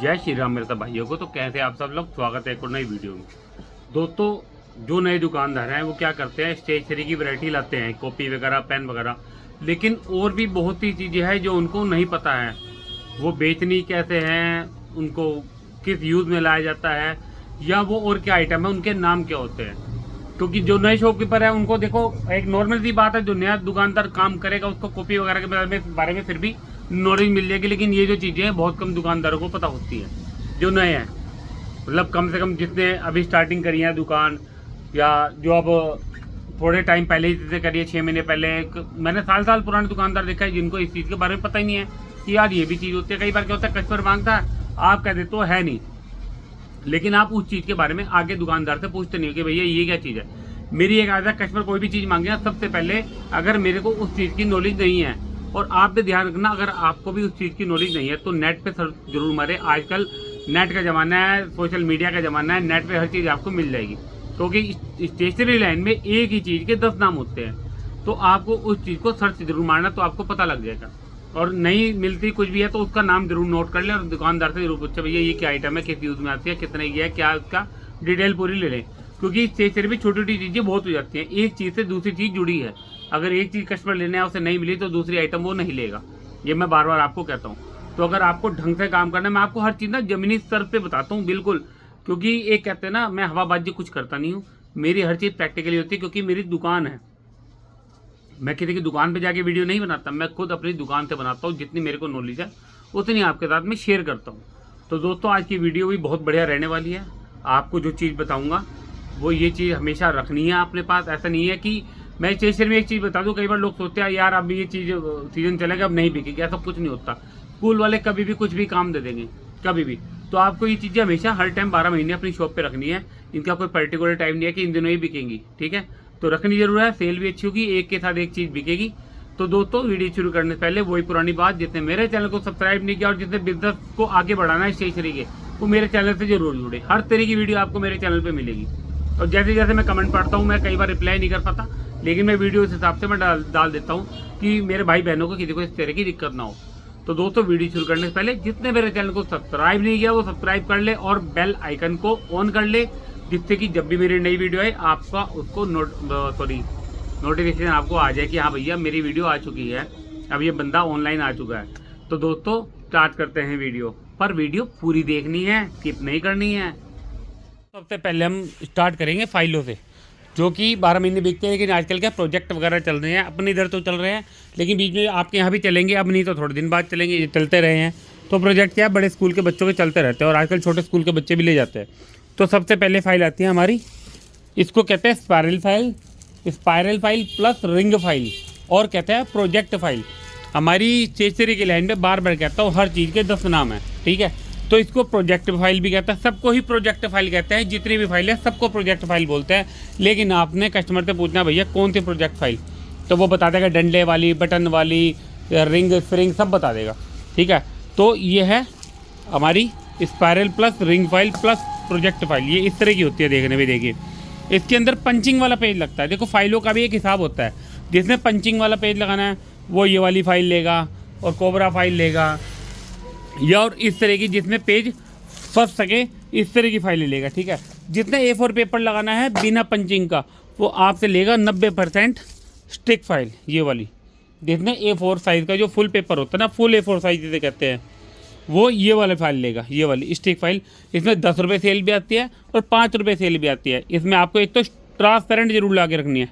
जय श्री राम मेरे सब भाइयों को। तो कैसे आप सब लोग, स्वागत है एक और नई वीडियो में। दोस्तों, जो नए दुकानदार हैं वो क्या करते हैं, स्टेशनरी की वैरायटी लाते हैं, कॉपी वगैरह, पेन वगैरह, लेकिन और भी बहुत सी चीज़ें हैं जो उनको नहीं पता है। वो बेचनी कैसे हैं, उनको किस यूज़ में लाया जाता है, या वो और क्या आइटम है, उनके नाम क्या होते हैं। क्योंकि जो नए शॉपकीपर है उनको देखो, एक नॉर्मल सी बात है, जो नया दुकानदार काम करेगा उसको कॉपी वगैरह के बारे में फिर भी नॉलेज मिल जाएगी, लेकिन ये जो चीज़ें हैं बहुत कम दुकानदारों को पता होती है जो नए हैं। मतलब कम से कम जिसने अभी स्टार्टिंग करी है दुकान, या जो अब थोड़े टाइम पहले ही जैसे करिए, 6 महीने पहले। मैंने साल पुराने दुकानदार देखा है जिनको इस चीज़ के बारे में पता ही नहीं है कि यार ये भी चीज़ होती है। कई बार क्या होता है, कस्टमर मांगता है, आप कह देते हो है नहीं, लेकिन आप उस चीज़ के बारे में आगे दुकानदार से पूछते नहीं हो कि भैया ये क्या चीज़ है। मेरी एक आदत, कस्टमर कोई भी चीज़ मांगे ना, सबसे पहले अगर मेरे को उस चीज़ की नॉलेज नहीं है, और आप भी ध्यान रखना, अगर आपको भी उस चीज़ की नॉलेज नहीं है तो नेट पे सर्च जरूर मारे। आजकल नेट का ज़माना है, सोशल मीडिया का ज़माना है, नेट पे हर चीज़ आपको मिल जाएगी। क्योंकि स्टेशनरी लाइन में एक ही चीज़ के 10 नाम होते हैं, तो आपको उस चीज़ को सर्च जरूर मारना, तो आपको पता लग जाएगा। और नहीं मिलती कुछ भी है तो उसका नाम जरूर नोट कर लें, और दुकानदार से जरूर पूछे भैया ये क्या आइटम है, किस यूज़ में आती है, कितने की है, क्या उसका डिटेल पूरी ले लें। क्योंकि स्टेशनरी में छोटी छोटी चीज़ें बहुत हो जाती हैं, एक चीज़ से दूसरी चीज़ जुड़ी है। अगर एक चीज़ कस्टमर लेने है, उसे नहीं मिली तो दूसरी आइटम वो नहीं लेगा। ये मैं बार बार आपको कहता हूँ। तो अगर आपको ढंग से काम करना है, मैं आपको हर चीज़ ना जमीनी स्तर पे बताता हूँ बिल्कुल। क्योंकि एक कहते हैं ना, मैं हवाबाजी कुछ करता नहीं हूँ, मेरी हर चीज़ प्रैक्टिकली होती है। क्योंकि मेरी दुकान है, मैं किसी की दुकान पे जाके वीडियो नहीं बनाता, मैं खुद अपनी दुकान से बनाता हूँ। जितनी मेरे को नॉलेज है उतनी आपके साथ मैं शेयर करता हूँ। तो दोस्तों, आज की वीडियो भी बहुत बढ़िया रहने वाली है। आपको जो चीज़ बताऊँगा वो ये चीज़ हमेशा रखनी है अपने पास। ऐसा नहीं है कि मैं स्टेशनरी में एक चीज़ बता दूं, कई बार लोग सोचते हैं यार अब ये चीज़ सीजन चलेगा अब नहीं बिकेगी, ऐसा कुछ नहीं होता। स्कूल वाले कभी भी कुछ भी काम दे देंगे, कभी भी। तो आपको ये चीज़ें हमेशा हर टाइम 12 महीने अपनी शॉप पे रखनी है। इनका कोई पर्टिकुलर टाइम नहीं है कि इन दिनों ही बिकेंगी, ठीक है। तो रखनी जरूर है, सेल भी अच्छी होगी, एक के साथ एक चीज़ बिकेगी। तो दोस्तों, वीडियो शुरू करने से पहले वही पुरानी बात, जिसने मेरे चैनल को सब्सक्राइब नहीं किया और जिसने बिजनेस को आगे बढ़ाना है स्टेशनरी के, वो मेरे चैनल से जरूर जुड़े। हर तरह की वीडियो आपको मेरे चैनल पर मिलेगी। और जैसे जैसे मैं कमेंट पढ़ता हूँ, मैं कई बार रिप्लाई नहीं कर पाता, लेकिन मैं वीडियो इस हिसाब से मैं डाल देता हूँ कि मेरे भाई बहनों को किसी को इस तरह की दिक्कत ना हो। तो दोस्तों, वीडियो शुरू करने से पहले जितने मेरे चैनल को सब्सक्राइब नहीं किया वो सब्सक्राइब कर ले, और बेल आइकन को ऑन कर ले, जिससे कि जब भी मेरी नई वीडियो आए आपका उसको नोटिफिकेशन आपको आ जाए कि हाँ भैया मेरी वीडियो आ चुकी है, अब ये बंदा ऑनलाइन आ चुका है। तो दोस्तों, स्टार्ट करते हैं वीडियो। पर वीडियो पूरी देखनी है, स्किप नहीं करनी है। सबसे पहले हम स्टार्ट करेंगे फाइलों से, जो कि 12 महीने बिकते हैं। लेकिन आजकल क्या प्रोजेक्ट वगैरह चल रहे हैं, अपने इधर तो चल रहे हैं, लेकिन बीच में आपके यहाँ भी चलेंगे, अब नहीं तो थोड़े दिन बाद चलेंगे, ये चलते रहे हैं। तो प्रोजेक्ट क्या है, बड़े स्कूल के बच्चों के चलते रहते हैं, और आजकल छोटे स्कूल के बच्चे भी ले जाते हैं। तो सबसे पहले फाइल आती है हमारी, इसको कहते हैं spiral file, spiral file plus ring file, और कहते हैं प्रोजेक्ट फाइल। हमारी स्टेशनरी की लाइन में बार बार कहता हूँ, हर चीज़ के 10 नाम है, ठीक है। तो इसको प्रोजेक्ट फाइल भी कहता है, सबको ही प्रोजेक्ट फाइल कहते हैं। जितनी भी फाइल है सबको प्रोजेक्ट फाइल बोलते हैं। लेकिन आपने कस्टमर से पूछना भैया कौन सी प्रोजेक्ट फाइल, तो वो बता देगा डंडे वाली, बटन वाली, रिंग फ्रिंग सब बता देगा, ठीक है। तो ये है हमारी spiral plus ring file plus project file, ये इस तरह की होती है देखने में। देखिए, इसके अंदर पंचिंग वाला पेज लगता है। देखो, फाइलों का भी एक हिसाब होता है, जिसने पंचिंग वाला पेज लगाना है वो ये वाली फाइल लेगा, और कोबरा फाइल लेगा, या और इस तरह की जिसमें पेज फंस सके इस तरह की फाइलें लेगा, ठीक है। जितने A4 पेपर लगाना है बिना पंचिंग का, वो आपसे लेगा 90% स्टिक फाइल, ये वाली। जितने A4 साइज़ का जो फुल पेपर होता है ना, फुल A4 साइज जिसे कहते हैं, वो ये वाला फाइल लेगा, ये वाली स्टिक फाइल। इसमें 10 रुपये सेल भी आती है और 5 रुपये सेल भी आती है। इसमें आपको एक तो ट्रांसपेरेंट जरूर ला के रखनी है,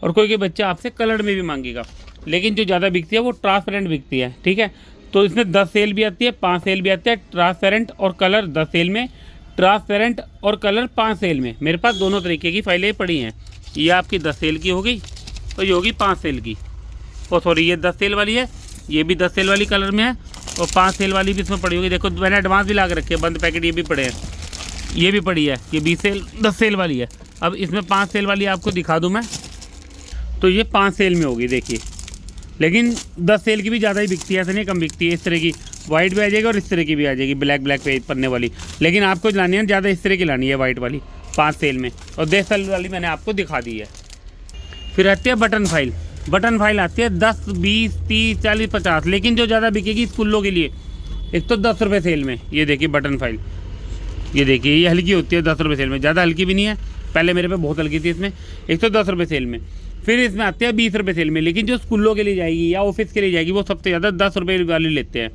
और कोई बच्चा आपसे कलर में भी मांगेगा, लेकिन जो ज़्यादा बिकती है वो ट्रांसपेरेंट बिकती है, ठीक है। तो इसमें 10 सेल भी आती है, 5 सेल भी आती है। ट्रांसपेरेंट और कलर 10 सेल में, ट्रांसपेरेंट और कलर 5 सेल में। मेरे पास दोनों तरीके की फाइलें पड़ी हैं। ये आपकी 10 सेल की हो गई, और ये होगी 5 सेल की। और सॉरी, ये 10 सेल वाली है, ये भी 10 सेल वाली कलर में है, और 5 सेल वाली भी इसमें पड़ी होगी। देखो, मैंने एडवांस भी ला के रखे हैं, बंद पैकेट ये भी पड़े हैं, ये भी पड़ी है। ये 20 सेल 10 सेल वाली है। अब इसमें 5 सेल वाली आपको दिखा दूँ मैं, तो ये 5 सेल में होगी, देखिए। लेकिन 10 सेल की भी ज़्यादा ही बिकती है, ऐसे नहीं कम बिकती है। इस तरह की वाइट भी आ जाएगी और इस तरह की भी आ जाएगी, ब्लैक पेज पन्ने वाली। लेकिन आपको लानी है ज़्यादा इस तरह की लानी है, वाइट वाली 5 सेल में, और 10 सेल वाली मैंने आपको दिखा दी है। फिर आती है बटन फाइल। बटन फाइल आती है 10, 20, 30, 40, 50, लेकिन जो ज़्यादा बिकेगी स्कूलों के लिए एक तो 10 रुपये सेल में, ये देखिए बटन फाइल, ये देखिए ये हल्की होती है 10 रुपये सेल में, ज़्यादा हल्की भी नहीं है, पहले मेरे पे बहुत हल्की थी इसमें। एक तो 10 रुपये सेल में, फिर इसमें आते हैं 20 रुपये सेल में, लेकिन जो स्कूलों के लिए जाएगी या ऑफिस के लिए जाएगी वो सबसे ज़्यादा 10 रुपये वाली लेते हैं।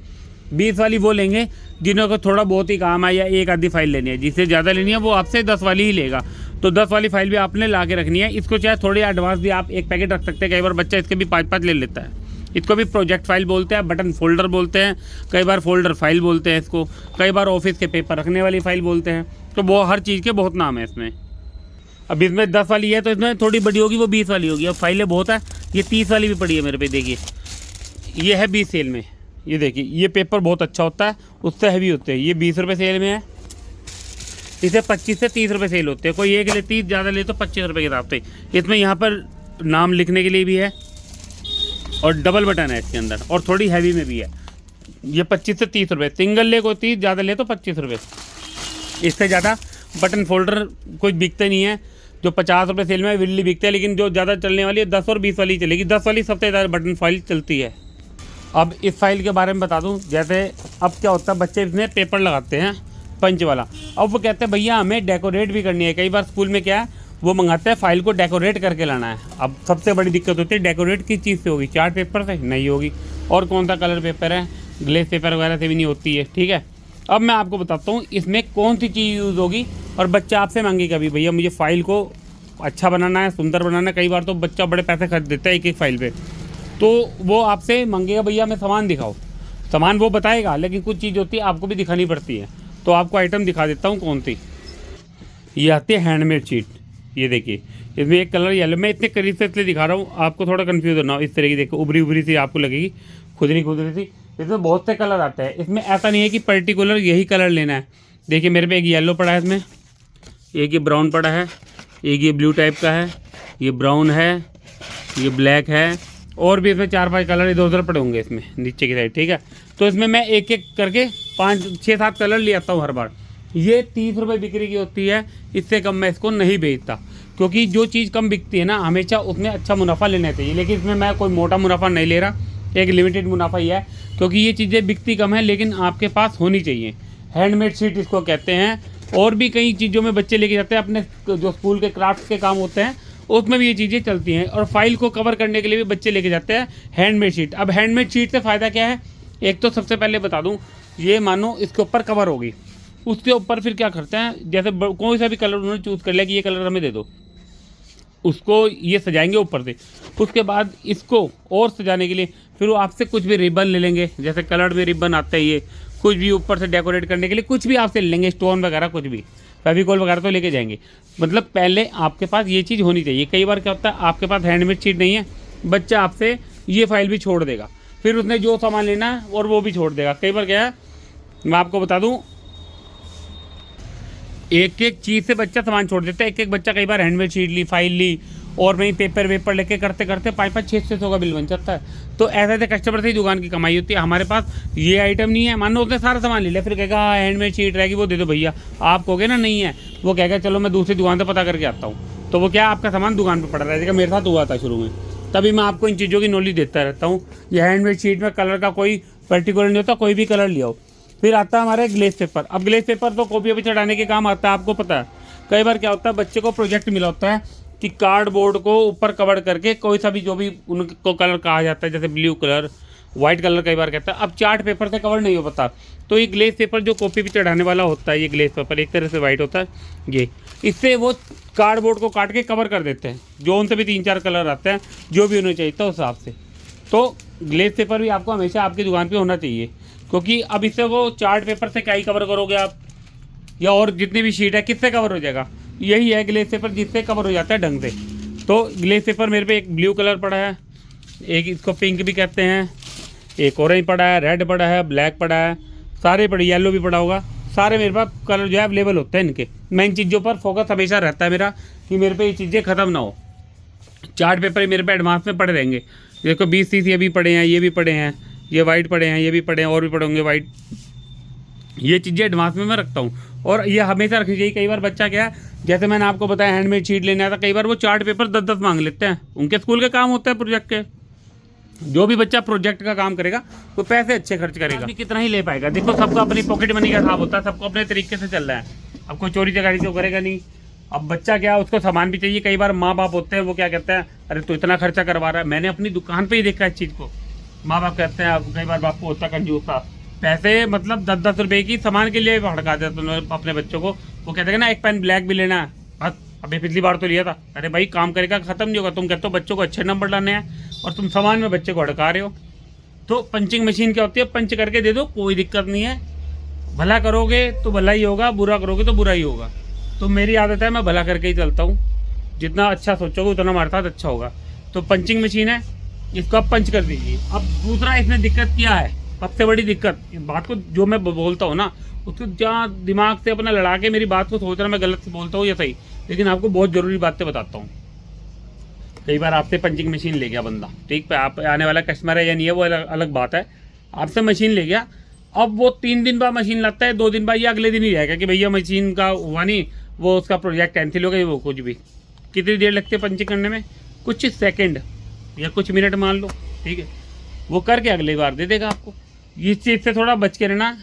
20 वाली वो लेंगे जिन्हों को थोड़ा बहुत ही काम है या एक आधी फाइल लेनी है, जिससे ज़्यादा लेनी है वो आपसे 10 वाली ही लेगा। तो 10 वाली फाइल भी आपने ला के रखनी है। इसको चाहे थोड़ी एडवांस भी आप एक पैकेट रख सकते हैं, कई बार बच्चा इसके भी 5-5 ले लेता है। इसको भी प्रोजेक्ट फाइल बोलते हैं, बटन फोल्डर बोलते हैं, कई बार फोल्डर फाइल बोलते हैं इसको, कई बार ऑफिस के पेपर रखने वाली फाइल बोलते हैं। तो वो हर चीज़ के बहुत नाम है इसमें। अब इसमें 10 वाली है तो इसमें थोड़ी बड़ी होगी, वो 20 वाली होगी। अब फाइलें बहुत है, ये 30 वाली भी पड़ी है मेरे पे, देखिए ये है 20 सेल में। ये देखिए ये पेपर बहुत अच्छा होता है, उससे हैवी होते हैं। ये 20 रुपये सेल में है, इसे 25 से 30 रुपये सेल होते हैं। कोई एक ले 30, ज़्यादा ले तो 25 रुपये के हिसाब से। इसमें यहाँ पर नाम लिखने के लिए भी है और डबल बटन है इसके अंदर, और थोड़ी हैवी में भी है। ये 25 से 30 रुपये, सिंगल ले कोई 30, ज़्यादा ले तो 25 रुपये। इससे ज़्यादा बटन फोल्डर कुछ बिकते नहीं है। जो 50 रुपये सेल में विल्ली बिकते हैं, लेकिन जो ज़्यादा चलने वाली है 10 और 20 वाली चलेगी। 10 वाली सबसे ज़्यादा बटन फाइल चलती है। अब इस फाइल के बारे में बता दूं, जैसे अब क्या होता है, बच्चे इसमें पेपर लगाते हैं पंच वाला। अब वो कहते हैं भैया हमें डेकोरेट भी करनी है। कई बार स्कूल में क्या है, वो मंगाते हैं फाइल को डेकोरेट करके लाना है। अब सबसे बड़ी दिक्कत होती है डेकोरेट किस चीज़ से होगी, चार्ट पेपर से नहीं होगी, और कौन सा कलर पेपर है, ग्लेस पेपर वगैरह से भी नहीं होती है। ठीक है, अब मैं आपको बताता हूँ इसमें कौन सी चीज़ यूज़ होगी। और बच्चा आपसे मांगेगा भी भैया मुझे फ़ाइल को अच्छा बनाना है, सुंदर बनाना है। कई बार तो बच्चा बड़े पैसे खर्च देता है एक एक फाइल पे, तो वो आपसे मांगेगा भैया हमें सामान दिखाओ। सामान वो बताएगा, लेकिन कुछ चीज़ होती है आपको भी दिखानी पड़ती है। तो आपको आइटम दिखा देता हूँ कौन सी। ये आती है हैंडमेड शीट। ये देखिए इसमें एक कलर येलो, मैं इतने करीब से इसलिए दिखा रहा हूँ आपको थोड़ा कंफ्यूज होना हो। इस तरह की देखो उभरी उभरी सी आपको लगेगी, खुदरी खुदरी सी। इसमें बहुत से कलर आते हैं। इसमें ऐसा नहीं है कि पर्टिकुलर यही कलर लेना है। देखिए मेरे पे एक येलो पड़ा है, इसमें एक ये ब्राउन पड़ा है, एक ये ब्लू टाइप का है, ये ब्राउन है, ये ब्लैक है, और भी इसमें 4-5 कलर इधर उधर पड़े होंगे इसमें नीचे की साइड। ठीक है, तो इसमें मैं एक एक करके 5-6-7 कलर ले आता हूँ हर बार। ये 30 रुपये बिक्री की होती है, इससे कम मैं इसको नहीं बेचता, क्योंकि जो चीज़ कम बिकती है ना हमेशा उसमें अच्छा मुनाफा लेना चाहिए। लेकिन इसमें मैं कोई मोटा मुनाफा नहीं ले रहा, एक लिमिटेड मुनाफा ही है, क्योंकि ये चीज़ें बिकती कम है लेकिन आपके पास होनी चाहिए। हैंडमेड शीट इसको कहते हैं। और भी कई चीज़ों में बच्चे लेके जाते हैं, अपने जो स्कूल के क्राफ्ट के काम होते हैं उसमें भी ये चीज़ें चलती हैं। और फाइल को कवर करने के लिए भी बच्चे लेके जाते हैं हैंडमेड शीट। अब हैंडमेड शीट से फ़ायदा क्या है, एक तो सबसे पहले बता दूं, ये मानो इसके ऊपर कवर होगी, उसके ऊपर फिर क्या करते हैं, जैसे कोई सा भी कलर उन्होंने चूज़ कर लिया कि ये कलर हमें दे दो, उसको ये सजाएंगे ऊपर से। उसके बाद इसको और सजाने के लिए फिर वो आपसे कुछ भी रिबन ले लेंगे, जैसे कलर में रिबन आता है, ये कुछ भी ऊपर से डेकोरेट करने के लिए कुछ भी आपसे ले लेंगे, स्टोन वगैरह कुछ भी, फेविकॉल वगैरह तो लेके जाएंगे। मतलब पहले आपके पास ये चीज़ होनी चाहिए। कई बार क्या होता है आपके पास हैंडमेड शीट नहीं है, बच्चा आपसे ये फाइल भी छोड़ देगा, फिर उसने जो सामान लेना है और वो भी छोड़ देगा। कई बार क्या है, मैं आपको बता दूं, एक एक चीज़ से बच्चा सामान छोड़ देता है। एक एक बच्चा कई बार हैंडमेड शीट ली, फाइल ली, और वहीं पेपर वेपर लेके करते करते 500-600 का बिल बन जाता है। तो ऐसे ऐसे कस्टमर से ही दुकान की कमाई होती है। हमारे पास ये आइटम नहीं है, मान लो उसने सारा सामान ले लिया, फिर कहेगा हैंडमेड शीट रहेगी वो दे दो भैया, आप कहोगे ना नहीं है, वो कहेगा चलो मैं दूसरी दुकान से पता करके आता हूँ। तो वो क्या आपका सामान दुकान पर पड़ा रहेगा। मेरे साथ हुआ था शुरू में, तभी मैं आपको इन चीज़ों की नॉलेज देता रहता हूँ। ये हैंडमेड शीट में कलर का कोई पर्टिकुलर नहीं होता, कोई भी कलर ले आओ। फिर आता है हमारे ग्लेस पेपर। अब ग्लेस पेपर तो कॉपी पे चढ़ाने के काम आता है, आपको पता है। कई बार क्या होता है, बच्चे को प्रोजेक्ट मिला होता है कि कार्डबोर्ड को ऊपर कवर करके कोई सा भी जो भी उनको कलर कहा जाता है, जैसे ब्लू कलर, वाइट कलर कई बार कहता है। अब चार्ट पेपर से कवर नहीं हो पाता, तो ये ग्लेस पेपर जो कॉपी पे चढ़ाने वाला होता है, ये ग्लेस पेपर एक तरह से वाइट होता है, ये इससे वो कार्डबोर्ड को काट के कवर कर देते हैं। जो उनसे भी 3-4 कलर आते हैं, जो भी उन्हें चाहिए था उस हिसाब से। तो ग्लेस पेपर भी आपको हमेशा आपकी दुकान पे होना चाहिए, क्योंकि अब इससे वो चार्ट पेपर से क्या ही कवर करोगे आप, या और जितनी भी शीट है किससे कवर हो जाएगा। यही है ग्लेस पेपर जिससे कवर हो जाता है ढंग से। तो ग्लेस पेपर मेरे पे एक ब्लू कलर पड़ा है, एक इसको पिंक भी कहते हैं, एक ऑरेंज पड़ा है, रेड पड़ा है, ब्लैक पड़ा है, सारे पड़े, येलो भी पड़ा होगा। सारे मेरे पास कलर जो है अवेलेबल होते हैं इनके। मैं इन चीज़ों पर फोकस हमेशा रहता है मेरा कि मेरे पे ये चीज़ें ख़त्म ना हो। चार्ट पेपर ही मेरे पे एडवांस में पड़े रहेंगे। देखो 20-30 ये भी पड़े हैं, ये भी पड़े हैं, ये वाइट पड़े हैं, ये भी पड़े हैं, और भी पड़े होंगे वाइट। ये चीज़ें एडवांस में मैं रखता हूँ और ये हमेशा रखनी चाहिए। कई बार बच्चा क्या है, जैसे मैंने आपको बताया हैंडमेड शीट लेने आता, कई बार वो चार्ट पेपर 10-10 मांग लेते हैं। उनके स्कूल के काम होते हैं प्रोजेक्ट के, जो भी बच्चा प्रोजेक्ट का काम करेगा वो पैसे अच्छे खर्च करेगा। आदमी कितना ही ले पाएगा, देखो सबको अपनी पॉकेट मनी का हिसाब होता है, सबको अपने तरीके से चल रहा है। अब कोई चोरी चकारी तो करेगा नहीं। अब बच्चा क्या, उसको सामान भी चाहिए। कई बार माँ बाप होते हैं वो क्या कहते हैं, अरे तू इतना खर्चा करवा रहा है। मैंने अपनी दुकान पे ही देखा इस चीज़ को। माँ बाप कहते हैं, कई बार बाप को होता है कंजूस सा, पैसे मतलब 10-10 रुपए की सामान के लिए भड़का देते हैं अपने बच्चों को। वो कहते हैं ना एक पेन ब्लैक भी लेना है, बस अभी पिछली बार तो लिया था। अरे भाई काम करेगा खत्म नहीं होगा। तुम कहते हो बच्चों को अच्छे नंबर लाने हैं और तुम सामान में बच्चे को हड़का रहे हो। तो पंचिंग मशीन क्या होती है, पंच करके दे दो, कोई दिक्कत नहीं है। भला करोगे तो भला ही होगा, बुरा करोगे तो बुरा ही होगा। तो मेरी आदत है मैं भला करके ही चलता हूँ। जितना अच्छा सोचोगे उतना हमारे साथ अच्छा होगा। तो पंचिंग मशीन है, इसको आप पंच कर दीजिए। अब दूसरा इसमें दिक्कत क्या है, सबसे बड़ी दिक्कत, इस बात को जो मैं बोलता हूँ ना उसको जहाँ दिमाग से अपना लड़ा के मेरी बात को सोचना, मैं गलत बोलता हूँ या सही, लेकिन आपको बहुत ज़रूरी बातें बताता हूँ। कई बार आपसे पंचिंग मशीन ले गया बंदा, ठीक है, आप आने वाला कस्टमर है या नहीं है वो अलग बात है। आपसे मशीन ले गया, अब वो 3 दिन बाद मशीन लाता है, 2 दिन बाद या अगले दिन ही रहेगा कि भैया मशीन का हुआ नहीं, वो उसका प्रोजेक्ट कैंसिल हो गया। वो कुछ भी कितनी देर लगती है पंचिंग करने में, कुछ सेकंड या कुछ मिनट मान लो, ठीक है, वो करके अगली बार दे देगा आपको। इस चीज़ से थोड़ा बच के रहना।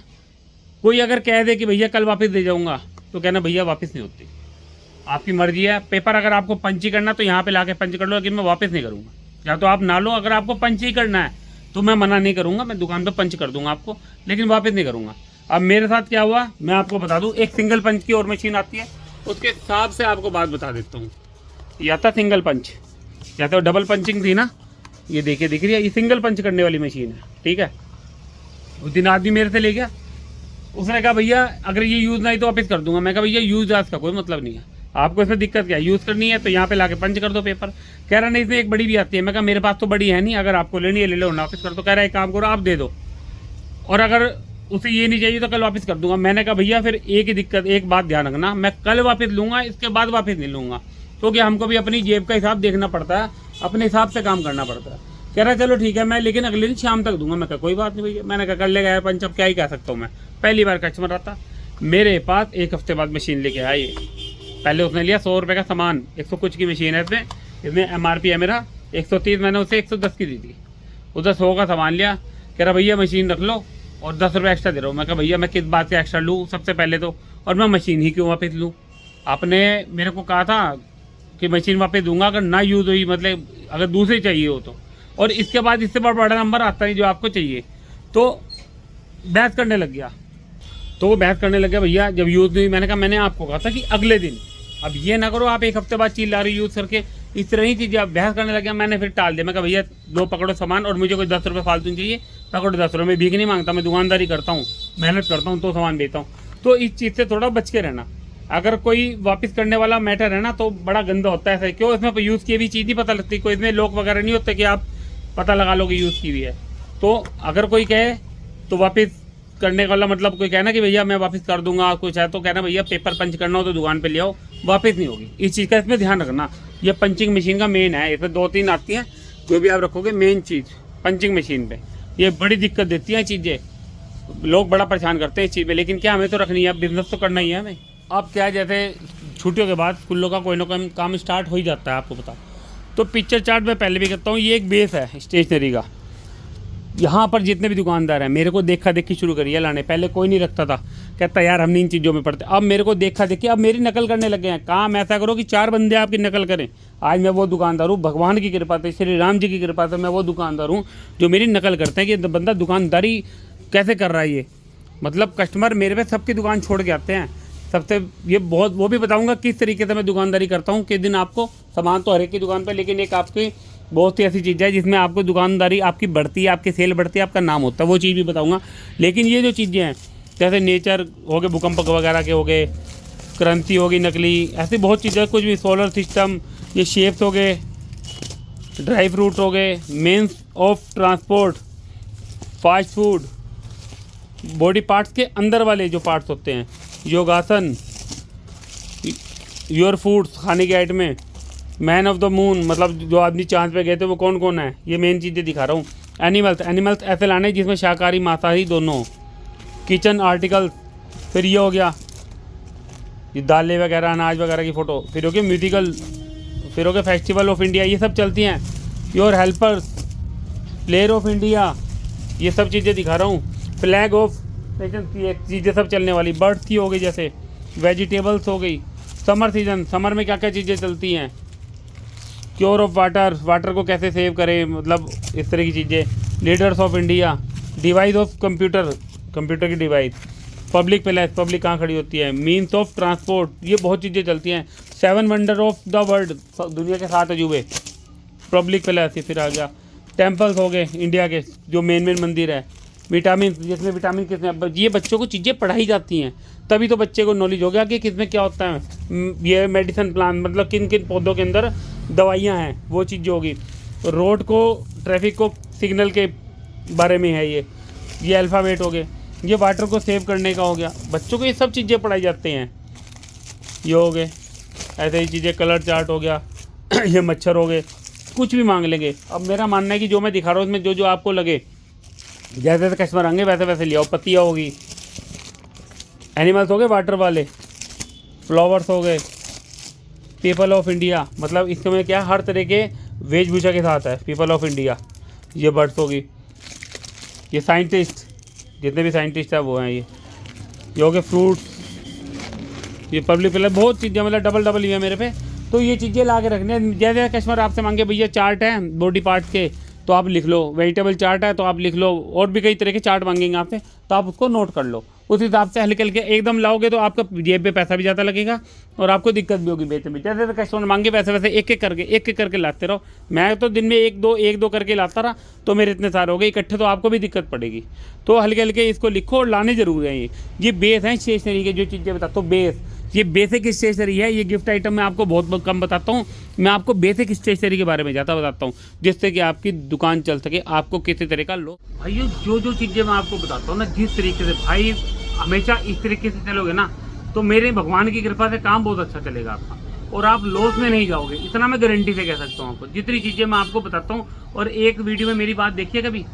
कोई अगर कह दे कि भैया कल वापस दे जाऊँगा, तो कहना भैया वापस नहीं होती, आपकी मर्जी है। पेपर अगर आपको पंच ही करना तो यहाँ पे लाके पंच कर लो, लेकिन मैं वापस नहीं करूँगा। या तो आप ना लो, अगर आपको पंच ही करना है तो मैं मना नहीं करूँगा, मैं दुकान पे पंच कर दूँगा आपको, लेकिन वापस नहीं करूँगा। अब मेरे साथ क्या हुआ मैं आपको बता दूँ। एक सिंगल पंच की और मशीन आती है, उसके हिसाब से आपको बात बता देता हूँ। या था सिंगल पंच, या तो डबल पंचिंग थी ना, ये देखिए दिख रही है, ये सिंगल पंच करने वाली मशीन है, ठीक है। उस दिन आदमी मेरे से ले गया, उसने कहा भैया अगर ये यूज़ नहीं तो वापस कर दूंगा। मैं कहा भैया यूज़ आज का कोई मतलब नहीं है, आपको इसमें दिक्कत क्या है, यूज़ करनी है तो यहाँ पे लाके पंच कर दो पेपर। कह रहा नहीं इसमें एक बड़ी भी आती है। मैं कहा मेरे पास तो बड़ी है नहीं, अगर आपको लेनी है ले लो, वापस कर दो। कह रहा है एक काम करो आप दे दो, और अगर उसे ये नहीं चाहिए तो कल वापस कर दूंगा। मैंने कहा भैया फिर एक ही दिक्कत, एक बात ध्यान रखना, मैं कल वापस लूँगा, इसके बाद वापस नहीं लूँगा, क्योंकि हमको भी अपनी जेब का हिसाब देखना पड़ता है, अपने हिसाब से काम करना पड़ता है। कह रहा चलो ठीक है मैं लेकिन अगले दिन शाम तक दूंगा। मैं कहा कोई बात नहीं भैया। मैंने कहा कर लेगा यार पंच, अब क्या ही कह सकता हूँ मैं, पहली बार कस्टमर आता मेरे पास, 1 हफ्ते बाद मशीन लेके आया ये। पहले उसने लिया 100 रुपये का सामान, 100 कुछ की मशीन है इसमें MRP है मेरा 130, मैंने उसे 110 की दी थी। उधर 100 का सामान लिया, कह रहा भैया मशीन रख लो और 10 रुपये एक्स्ट्रा दे रहा हूँ। मैं कहा भैया मैं किस बात से एक्स्ट्रा लूँ सबसे पहले तो, और मैं मशीन ही क्यों वापस लूँ। आपने मेरे को कहा था कि मशीन वापस दूंगा अगर ना यूज़ हुई, मतलब अगर दूसरी चाहिए हो तो, और इसके बाद इससे बड़ा नंबर आता नहीं जो आपको चाहिए। तो बहस करने लग गया, तो वो बहस करने लग गया भैया जब यूज़ नहीं। मैंने कहा मैंने आपको कहा था कि अगले दिन, अब ये ना करो आप 1 हफ्ते बाद चीज ला रही यूज़ करके, इस तरह ही चीज़ें। अब बहस करने लग गया, मैंने फिर टाल दिया। मैं कहा भैया लो पकड़ो सामान, और मुझे कोई 10 रुपये फालतू चाहिए, पकड़ो 10 रुपये। मैं भीख नहीं मांगता, मैं दुकानदारी करता हूँ, मेहनत करता हूँ तो सामान बेचता हूँ। तो इस चीज़ से थोड़ा बच के रहना। अगर कोई वापस करने वाला मैटर है ना तो बड़ा गंदा होता है। ऐसा क्यों, इसमें यूज़ की भी चीज़ नहीं पता लगती, कोई इसमें लोग वगैरह नहीं होते कि आप पता लगा लो कि यूज़ की हुई है। तो अगर कोई कहे तो वापस करने वाला मतलब कोई कहना कि भैया मैं वापस कर दूंगा, कुछ है तो कहना भैया पेपर पंच करना हो तो दुकान पे ले आओ, वापस नहीं होगी। इस चीज़ का इसमें ध्यान रखना। ये पंचिंग मशीन का मेन है, इसमें 2-3 आती हैं जो भी आप रखोगे। मेन चीज़ पंचिंग मशीन पे ये बड़ी दिक्कत देती हैं चीज़ें, लोग बड़ा परेशान करते हैं इस चीज़ में, लेकिन क्या हमें तो रखनी है, बिजनेस तो करना ही है हमें। अब क्या है, जैसे छुट्टियों के बाद स्कूलों का कोई ना कोई काम स्टार्ट हो ही जाता है, आपको पता। तो पिक्चर चार्ट मैं पहले भी करता हूँ, ये एक बेस है स्टेशनरी का। यहाँ पर जितने भी दुकानदार हैं मेरे को देखा देखी शुरू करी है लाने। पहले कोई नहीं रखता था, कहता यार हम नहीं इन चीज़ों में पढ़ते। अब मेरे को देखा देखी, अब मेरी नकल करने लगे हैं। काम ऐसा करो कि 4 बंदे आपकी नकल करें। आज मैं वो दुकानदार हूँ, भगवान की कृपा से, श्री राम जी की कृपा से मैं वो दुकानदार हूँ जो मेरी नकल करते हैं कि बंदा दुकानदारी कैसे कर रहा है। ये मतलब कस्टमर मेरे पे सबकी दुकान छोड़ के आते हैं। सबसे ये बहुत वो भी बताऊंगा किस तरीके से मैं दुकानदारी करता हूँ। किस दिन आपको सामान तो हर एक की दुकान पे, लेकिन एक आपकी बहुत सी ऐसी चीज़ें है जिसमें आपको दुकानदारी आपकी बढ़ती है, आपकी सेल बढ़ती है, आपका नाम होता है, वो चीज़ भी बताऊंगा। लेकिन ये जो चीज़ें हैं जैसे नेचर हो गए, भूकंप वगैरह के हो गए, करेंसी होगी नकली, ऐसी बहुत चीज़ें, कुछ भी सोलर सिस्टम, ये शेप्स हो गए, ड्राई फ्रूट हो गए, means of transport, fast food, body parts के अंदर वाले जो पार्ट्स होते हैं, योगासन, योर फूड्स खाने के आइटमें, मैन ऑफ द मून मतलब जो आदमी चांद पे गए थे वो कौन कौन है, ये मेन चीज़ें दिखा रहा हूँ। एनिमल्स ऐसे लाने जिसमें शाकाहारी मांसाहारी दोनों। किचन आर्टिकल्स, फिर ये हो गया ये दालें वगैरह अनाज वगैरह की फ़ोटो, फिर हो गया म्यूजिकल, फिर हो गया फेस्टिवल ऑफ इंडिया, ये सब चलती हैं। Your helpers, player of India, ये सब चीज़ें दिखा रहा हूँ। फ्लैग ऑफ नेशन, ये चीज़ें सब चलने वाली। बर्ड्स की हो गई, जैसे वेजिटेबल्स हो गई। समर सीजन, समर में क्या क्या चीज़ें चलती हैं। क्योर ऑफ वाटर, वाटर को कैसे सेव करें, मतलब इस तरह की चीज़ें। Leaders of India, device of computer, computer की डिवाइस। पब्लिक प्लेस, पब्लिक कहाँ खड़ी होती है। मीन्स ऑफ ट्रांसपोर्ट, ये बहुत चीज़ें चलती हैं। 7 वंडर ऑफ द वर्ल्ड, दुनिया के 7 अजूबे। पब्लिक प्लेस, ये फिर आ गया। टेम्पल्स हो गए इंडिया के, जो मेन मंदिर है। विटामिन, जिसमें विटामिन किसमें, ये बच्चों को चीज़ें पढ़ाई जाती हैं, तभी तो बच्चे को नॉलेज हो गया कि किसमें क्या होता है। ये मेडिसिन प्लान, मतलब किन किन पौधों के अंदर दवाइयाँ हैं, वो चीज़ जो होगी। रोड को, ट्रैफिक को, सिग्नल के बारे में है ये अल्फ़ाबेट हो गए। ये वाटर को सेव करने का हो गया। बच्चों को ये सब चीज़ें पढ़ाई जाती हैं। ये हो गए ऐसे ही चीज़ें। कलर चार्ट हो गया ये मच्छर हो गए, कुछ भी मांग लेंगे। अब मेरा मानना है कि जो मैं दिखा रहा हूँ उसमें जो जो आपको लगे, जैसे जैसे कस्टमर आएंगे वैसे वैसे ले आओ। पत्तियाँ होगी, एनिमल्स हो गए वाटर वाले, फ्लावर्स हो गए। पीपल ऑफ इंडिया, मतलब इसमें क्या हर तरह के वेशभूषा के साथ है। पीपल ऑफ इंडिया, ये बर्ड्स होगी। ये साइंटिस्ट, जितने भी साइंटिस्ट हैं वो हैं। ये हो गए फ्रूट्स। ये पब्लिक प्लेस, बहुत चीज़ें, मतलब डबल ही है मेरे पे। तो ये चीज़ें ला के रखनी है। जैसे कस्टमर आपसे मांगे भैया चार्ट है बॉडी पार्ट्स के, तो आप लिख लो। वेजिटेबल चार्ट है तो आप लिख लो। और भी कई तरह के चार्ट मांगेंगे आपसे, तो आप उसको नोट कर लो। उस हिसाब से हल्के हल्के एकदम लाओगे तो आपका जेब पे पैसा भी ज़्यादा लगेगा और आपको दिक्कत भी होगी बेचने में। जैसे कस्टमर मांगे वैसे वैसे एक एक करके लाते रहो। मैं तो दिन में एक दो करके लाता रहा, तो मेरे इतने सारे हो गए इकट्ठे, तो आपको भी दिक्कत पड़ेगी। तो हल्के हल्के इसको लिखो और लाने जरूर हैं। ये बेस हैं स्टेशनरी के, जो चीज़ें बताता हूँ बेस। ये बेसिक स्टेशनरी है। ये गिफ्ट आइटम मैं आपको बहुत कम बताता हूँ। मैं आपको बेसिक स्टेशनरी के बारे में ज़्यादा बताता हूँ, जिससे कि आपकी दुकान चल सके, आपको किसी तरह का लो। भाई जो चीज़ें मैं आपको बताता हूँ ना, जिस तरीके से भाई हमेशा इस तरीके से चलोगे ना, तो मेरे भगवान की कृपा से काम बहुत अच्छा चलेगा आपका और आप लॉस में नहीं जाओगे। इतना मैं गारंटी से कह सकता हूँ आपको। जितनी चीज़ें मैं आपको बताता हूँ, और एक वीडियो में मेरी बात देखिए, कभी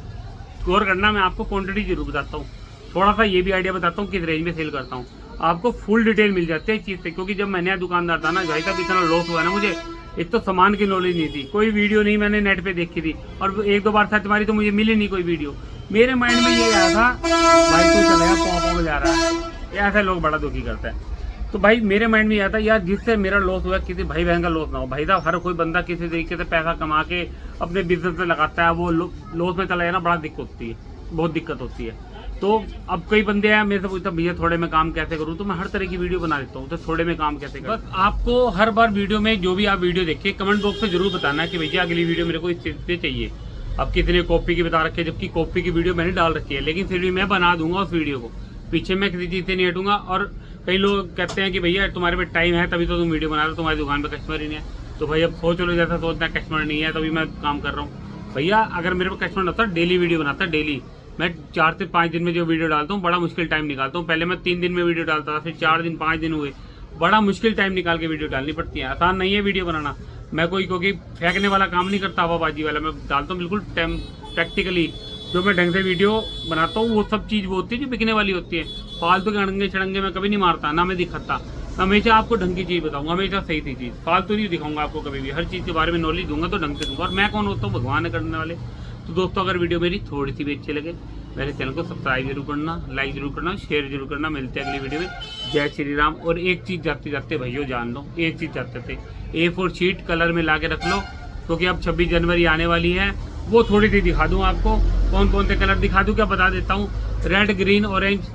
गौर करना, मैं आपको क्वांटिटी जरूर बताता हूँ। थोड़ा सा ये भी आइडिया बताता हूँ किस रेंज में सेल करता हूँ। आपको फुल डिटेल मिल जाती है इस चीज़ से, क्योंकि जब मैं नया दुकानदार था ना भाई साहब, इतना लॉस हुआ ना मुझे। एक तो सामान की नॉलेज नहीं थी, कोई वीडियो नहीं मैंने नेट पे देखी थी, और एक दो बार सर्च मारी तो मुझे मिली नहीं कोई वीडियो। मेरे माइंड में ये आया था भाई तू चलेगा पॉप में जा रहा है, ऐसे लोग बड़ा दुखी करता है। तो भाई मेरे माइंड में यह था यार, जिससे मेरा लॉस हुआ किसी भाई बहन का लॉस ना हो। भाई साहब हर कोई बंदा किसी तरीके से पैसा कमा के अपने बिजनेस में लगाता है, वो लॉस में चला जाए ना, बड़ा दिक्कत होती है, बहुत दिक्कत होती है। तो अब कई बंदे हैं मेरे से पूछता भैया थोड़े में काम कैसे करूं, तो मैं हर तरह की वीडियो बना देता हूं। तो थोड़े में काम कैसे करूं, बस आपको हर बार वीडियो में जो भी आप वीडियो देखिए कमेंट बॉक्स में जरूर बताना कि भैया अगली वीडियो मेरे को इस चीज़ से चाहिए। अब किसी ने कॉपी की बता रखी है, जबकि कॉपी की वीडियो मैंने डाल रखी है, लेकिन फिर भी मैं बना दूंगा उस वीडियो को, पीछे मैं किसी चीज़ से नहीं हटूंगा। और कई लोग कहते हैं कि भैया तुम्हारे पे टाइम है तभी तो तुम वीडियो बना रहे हो, तुम्हारी दुकान पे कस्टमर ही नहीं है। तो भाई अब सोच लो, जैसा सोचना कस्टमर नहीं है तभी मैं काम कर रहा हूँ। भैया अगर मेरे पे कस्टमर होता, डेली वीडियो बनाता, डेली मैं 4 से 5 दिन में जो वीडियो डालता हूँ, बड़ा मुश्किल टाइम निकालता हूँ। पहले मैं 3 दिन में वीडियो डालता था, फिर 4 दिन 5 दिन हुए, बड़ा मुश्किल टाइम निकाल के वीडियो डालनी पड़ती है। आसान नहीं है वीडियो बनाना। मैं कोई क्योंकि फेंकने वाला काम नहीं करता, हवाबाजी वाला, मैं डालता हूँ बिल्कुल प्रैक्टिकली। जो मैं ढंग से वीडियो बनाता हूँ वो सब चीज़ वो होती है जो बिकने वाली होती है। फालतू के अड़ंगे छड़ंगे मैं कभी नहीं मारता, ना मैं दिखाता। हमेशा आपको ढंग की चीज़ बताऊंगा, हमेशा सही थी चीज़, फालतू नहीं दिखाऊंगा आपको कभी भी। हर चीज़ के बारे में नॉलेज दूंगा तो ढंग से दूंगा। और मैं कौन होता हूँ, भगवान है करने वाले। तो दोस्तों अगर वीडियो मेरी थोड़ी सी भी अच्छी लगे, मेरे चैनल को सब्सक्राइब जरूर करना, लाइक जरूर करना, शेयर जरूर करना। मिलते हैं अगली वीडियो में। जय श्री राम। और एक चीज़ जाते जाते भैया जान लो, एक चीज़ जाते थे, A4 शीट कलर में ला के रख लो, क्योंकि अब 26 जनवरी आने वाली है। वो थोड़ी सी दिखा दूँ आपको, कौन कौन से कलर दिखा दूँ क्या बता देता हूँ। रेड ग्रीन ऑरेंज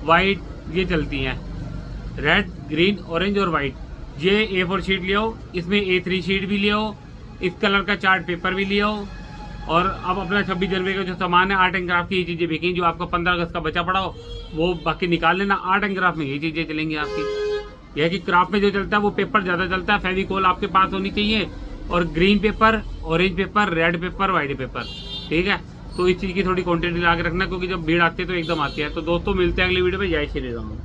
वाइट ये चलती हैं, रेड ग्रीन ऑरेंज और वाइट। ये A4 शीट ले आओ, इसमें A3 शीट भी ले आओ, इस कलर का चार्ट पेपर भी ले आओ। और अब अपना 26 जनवरी का जो सामान है, आर्ट एंड क्राफ्ट की ये चीज़ें बिकेंगी। जो आपका 15 अगस्त का बचा पड़ा हो वो बाकी निकाल लेना। आर्ट एंड क्राफ्ट में ये चीज़ें चलेंगी आपकी। यह कि क्राफ्ट में जो चलता है वो पेपर ज़्यादा चलता है। फेविकोल आपके पास होनी चाहिए, और green pepper, orange paper, red pepper, white paper, ठीक है। तो इस चीज़ की थोड़ी क्वांटिटी ला के रखना, क्योंकि जब भीड़ आती है तो एकदम आती है। तो दोस्तों मिलते हैं अगली वीडियो में। जय श्री राम।